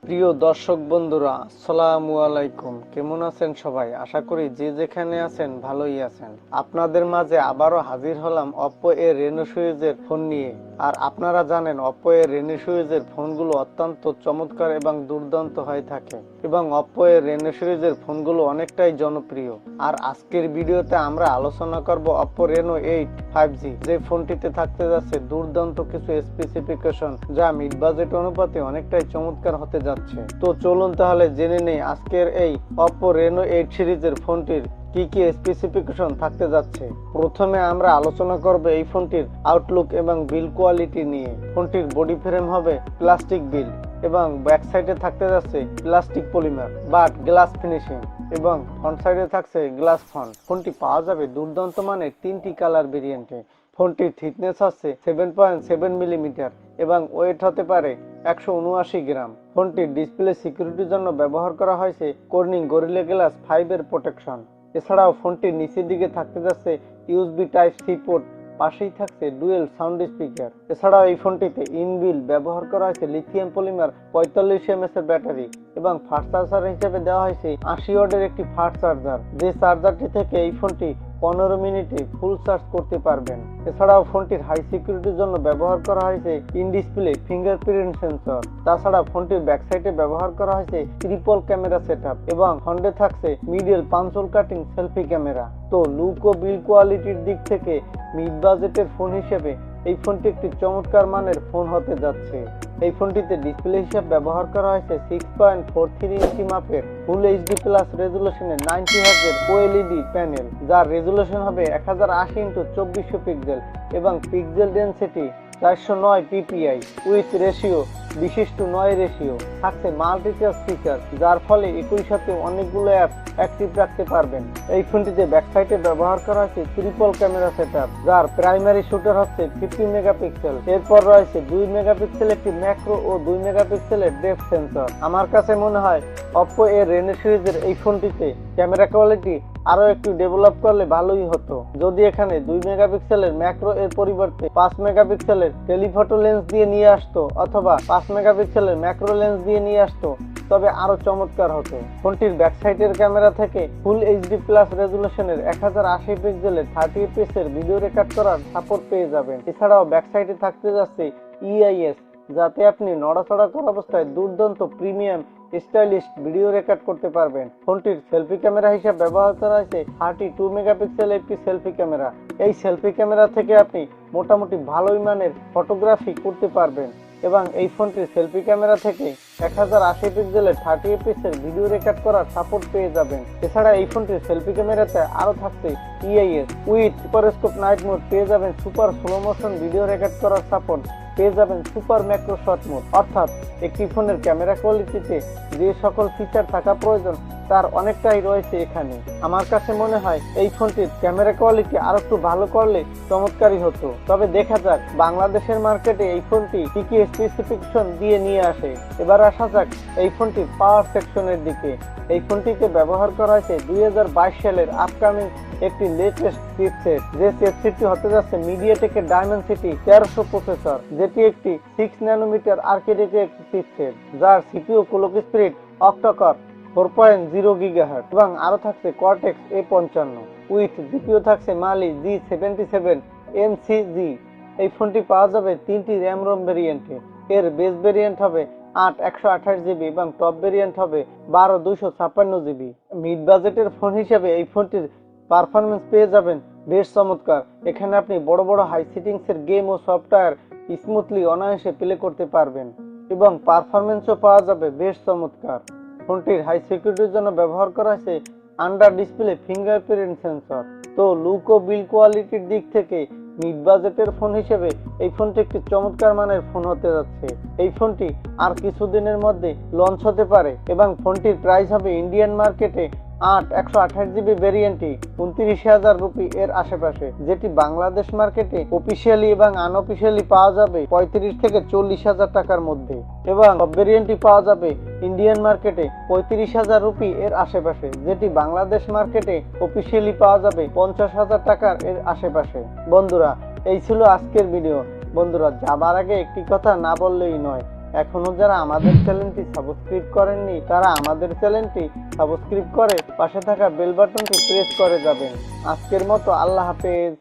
প্রিয় দর্শক বন্ধুরা, আসসালামু আলাইকুম। কেমন আছেন সবাই? আশা করি যে যেখানে আছেন ভালোই আছেন। আপনাদের মাঝে আবারও হাজির হলাম Oppo এর Reno সিরিজের ফোন নিয়ে। আর আপনারা জানেন Oppo এর Reno সিরিজের ফোনগুলো অত্যন্ত চমৎকার এবং দুর্দান্ত হয়ে থাকে এবং Oppo এর Reno সিরিজের ফোনগুলো অনেকটাই জনপ্রিয়। আর আজকের ভিডিওতে আমরা আলোচনা করব Oppo Reno 8 5G, যে ফোনটিতে থাকতে যাচ্ছে দুর্দান্ত কিছু স্পেসিফিকেশন যা মিড বাজেট অনুপাতে অনেকটাই চমৎকার হতে যাচ্ছে। তো চলুন তাহলে জেনে নেই আজকের এই Oppo Reno 8 সিরিজের ফোনটির কি কি স্পেসিফিকেশন থাকতে যাচ্ছে। প্রথমে আমরা আলোচনা করব এই ফোনটির আউটলুক এবং বিল্ড কোয়ালিটি নিয়ে। ফোনটির বডি ফ্রেম হবে প্লাস্টিক বিল্ড এবং ব্যাক সাইডে থাকতে যাচ্ছে plastic polymer but glass finishing এবং ফ্রন্ট সাইডে থাকছে গ্লাস ফন্ট। ফোনটি পাওয়া যাবে দুর্দান্ত মানের 3টি কালার ভেরিয়েন্টে। ফোনটির থিকনেস আছে 7.7 মিলিমিটার এবং ওয়েট হতে পারে 179 গ্রাম। ফোনটির ডিসপ্লে সিকিউরিটির জন্য ব্যবহার করা হয়েছে কর্নিং গরিলা গ্লাস 5 এর প্রোটেকশন। এছাড়াও ফোনটির নিচের দিকে থাকতে যাচ্ছে ইউএসবি টাইপ সি পোর্ট, পাশেই থাকছে ডুয়েল সাউন্ড স্পিকার। এছাড়াও এই ফোনটিতে ইনবিল্ট ব্যবহার করা হয়েছে লিথিয়াম পলিমার 45 mAh এর ব্যাটারি এবং ফাস্ট চার্জার হিসেবে দেওয়া হয়েছে 80 ওয়াটের একটি ফাস্ট চার্জার, যে চার্জারটি থেকে এই ফোনটি 15 মিনিটে ফুল চার্জ করতে পারবেন। এছাড়াও ফোনটির হাই সিকিউরিটির জন্য ব্যবহার করা হয়েছে ইন ডিসপ্লে ফিঙ্গারপ্রিন্ট সেন্সর। তাছাড়া ফোনটির ব্যাক সাইডে ব্যবহার করা হয়েছে ট্রিপল ক্যামেরা সেটআপ এবং ফ্রন্টে থাকছে মিডল পাঞ্চল কাটিং সেলফি ক্যামেরা। তো লুক ও বিল্ড কোয়ালিটির দিক থেকে মিড বাজেটের ফোন হিসেবে এই ফোনটি একটি চমৎকার মানের ফোন হতে যাচ্ছে। এই ফোনটিতে ডিসপ্লে হিসেবে ব্যবহার করা হয়েছে 6.43 ইঞ্চি মাপের ফুল এইচডি প্লাস রেজুলেশনের 90 হার্টজের ওএলইডি প্যানেল, যার রেজুলেশন হবে 1080x2400 পিক্সেল এবং pixel density 409 PPI with ratio 20:9 ratio. থাকছে মাল্টিটাস্ক ফিচার, যার ফলে একই সাথে অনেকগুলো অ্যাপ অ্যাক্টিভ রাখতে পারবেন। এই ফোনটিতে ব্যাক সাইডে ব্যবহার করা হয়েছে ট্রিপল ক্যামেরা সেটআপ, যার প্রাইমারি শুটার হচ্ছে 50 মেগাপিক্সেল। এরপর রয়েছে 2 মেগাপিক্সেল একটি ম্যাক্রো ও 2 মেগাপিক্সেলের ডেপথ সেন্সর। আমার কাছে মনে হয় Oppo এর Reno সিরিজের এই ফোনটিতে ক্যামেরা কোয়ালিটি আরো একটু ডেভেলপ করলে ভালোই হতো। যদি এখানে 2 মেগাপিক্সেলের ম্যাক্রো এর পরিবর্তে 5 মেগাপিক্সেলের টেলিফটো লেন্স দিয়ে নিয়ে আসতো অথবা 5 মেগাপিক্সেলের ম্যাক্রো লেন্স দিয়ে নিয়ে আসতো তবে আরো চমৎকার হতো। ফোনটির ব্যাক সাইডের ক্যামেরা থেকে ফুল এইচডি প্লাস রেজুলেশনের 1080 পিক্সেলের 30 fps এর ভিডিও রেকর্ড করার সাপোর্ট পেয়ে যাবেন। এছাড়াও ব্যাক সাইডে থাকতে যাচ্ছে ইআইএস, যাতে আপনি নড়াচড়া করা অবস্থায় দুর্দান্ত প্রিমিয়াম স্টাইলিশ ভিডিও রেকর্ড করতে পারবেন। ফোনটির সেলফি ক্যামেরা হিসেবে ব্যবহার করা হয়েছে 32 মেগাপিক্সেল একটি সেলফি ক্যামেরা। এই সেলফি ক্যামেরা থেকে আপনি মোটামুটি ভালোই মানের ফটোগ্রাফি করতে পারবেন এবং এই ফোনটির সেলফি ক্যামেরা থেকে 1080 পিক্সেলের 30 fps এর ভিডিও রেকর্ড করার সাপোর্ট পেয়ে যাবেন। এছাড়া এই ফোনটির সেলফি ক্যামেরাতে আরো থাকছে ইআইএস উইথ সুপারস্কোপ নাইট মোড, পেয়ে যাবেন super slow motion video record করার সাপোর্ট, পেয়ে যাবেন সুপার ম্যাক্রো শট মোড। অর্থাৎ একটি ফোনের ক্যামেরা কোয়ালিটিতে যে সকল ফিচার থাকা প্রয়োজন তার অনেকটাই রয়েছে এখানে। আমার কাছে মনে হয় এই ফোনটির ক্যামেরা কোয়ালিটি আরো একটু ভালো করলে চমৎকারই হতো। তবে দেখা যাক বাংলাদেশের মার্কেটে এই ফোনটি কি কি স্পেসিফিকেশন দিয়ে নিয়ে আসে। এবার আসা যাক এই ফোনটির পাওয়ার সেকশনের দিকে। এই ফোনটিতে ব্যবহার করা হয়েছে 2022 সালের আপকামিং একটি লেটেস্ট চিপসেট, যে চিপসেটটি হতে যাচ্ছে মিডিয়াটেকের ডায়মেনসিটি 1300 প্রসেসর, যেটি একটি 6 ন্যানোমিটার আর্কিটেকচারের একটি চিপসেট, যার CPU clock speed octa-core 4.0 gigahertz এবং আরো থাকছে কর্টেক্স A55 উইথ জিপিইউ থাকছে মালি G77 MCG। এই ফোনটি পাওয়া যাবে 3টি র্যাম রোম ভেরিয়েন্টে। এর বেস ভেরিয়েন্ট হবে 8 128 জিবি এবং টপ ভেরিয়েন্ট হবে 12 256 জিবি। মিড বাজেটের ফোন হিসেবে এই ফোনটির পারফরমেন্স পেয়ে যাবেন বেশ চমৎকার। এখানে আপনি বড় বড় হাই সেটিংসের গেম ও সফটওয়্যার স্মুথলি অনায়াসে প্লে করতে পারবেন এবং পারফরমেন্সও পাওয়া যাবে বেশ চমৎকার। ফোনটির হাই সিকিউরিটির জন্য ব্যবহার করা হয়েছে আন্ডার ডিসপ্লে ফিঙ্গারপ্রিন্ট সেন্সর। তো লুক ও বিল্ড কোয়ালিটির দিক থেকে মিড বাজেটের ফোন হিসেবে এই ফোনটি একটি চমৎকার মানের ফোন হতে যাচ্ছে। এই ফোনটি আর কিছুদিনের মধ্যে লঞ্চ হতে পারে এবং ফোনটির প্রাইস হবে ইন্ডিয়ান মার্কেটে 8 128 জিবি ভেরিয়েন্টটি 29,000 রুপি এর আশেপাশে, যেটি বাংলাদেশ মার্কেটে অফিসিয়ালি এবং আনঅফিসিয়ালি পাওয়া যাবে 35 থেকে 40,000 টাকার মধ্যে এবং টপ ভেরিয়েন্টটি পাওয়া যাবে ইন্ডিয়ান মার্কেটে 35,000 রুপি এর আশেপাশে, যেটি বাংলাদেশ মার্কেটে অফিসিয়ালি পাওয়া যাবে 50,000 টাকার এর আশেপাশে। বন্ধুরা, এই ছিল আজকের ভিডিও। বন্ধুরা, যাবার আগে একটি কথা না বললেই নয়, এখনো যারা আমাদের চ্যানেলটি সাবস্ক্রাইব করেননি তারা আমাদের চ্যানেলটি সাবস্ক্রাইব করে পাশে থাকা বেল বাটনটি প্রেস করে যাবেন। আজকের মতো আল্লাহ হাফেজ।